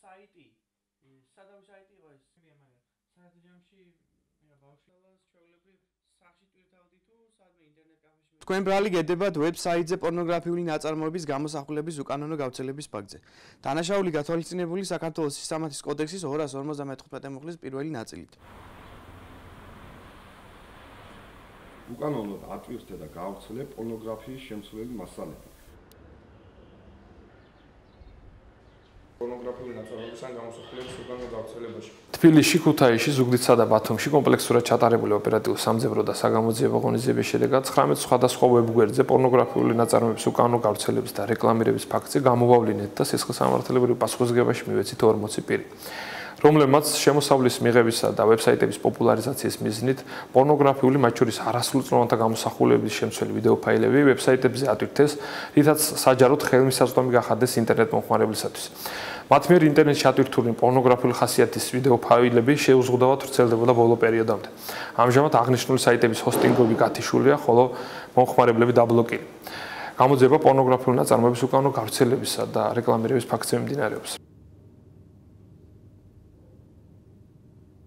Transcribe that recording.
საიტი სადავი საიტი იყო ეს საერთო ჯამში ბავშვებს ჩვეულებრივ სახში ტვირთავდი თუ სადმე ინტერნეტ კაფეში თქვენ ბრალი გედებათ ვებსაიტზე პორნოგრაფიული ნაწარმოების გამოსახულების უკანონო გავრცელების ფაქტზე. დანაშაული გათვალისწინებული საქართველოს სისამართის კოდექსის 255 მუხლის პირველი ნაწილით. უკანონოდ ატვირთე და გავრცელე პორნოგრაფიის შემცვლელი მასალები. პორნოგრაფიული ნაწარმოების ან გამოსახულების უკანონო გავრცელებაში. თბილისში, ქუთაისში, ზუგდიდსა და ბათუმში კომპლექსურად ჩატარებული ოპერატიულ სამძებრო და საგამოძიებო ღონისძიების შედეგად 19 სხვადასხვა ვებგვერდზე პორნოგრაფიული ნაწარმოების უკანონო გავრცელების და რეკლამირების ფაქტზე გამოვავლინეთ და სისხლსამართლებრივ პასუხისმგებაში მივეცით 40 პირი. რომლებმაც შემოსავლის მიღებისა და ვებსაიტების პოპულარიზაციის მიზნით პორნოგრაფიული, მათ შორის არასრულწლოვანთა გამოსახულების შემცველი ვიდეო ფაილები ვებსაიტებზე ატვირთეს, რითაც საჯაროდ ხელმისაწვდომი გახადეს ინტერნეტ მომხმარებლისათვის. მათ მიერ ინტერნეტში ატვირთული პორნოგრაფიული ხასიათის ვიდეო ფაილები შეუზღუდავად ვრცელდებოდა ბოლო პერიოდამდე. ამჟამად აღნიშნული საიტების ჰოსტინგები გათიშულია, ხოლო მომხმარებლები დაბლოკილი. გამოძიება პორნოგრაფიული ნაწარმოების უკანონო გავრცელებისა და რეკლამირების ფაქტზე მიმდინარეობს.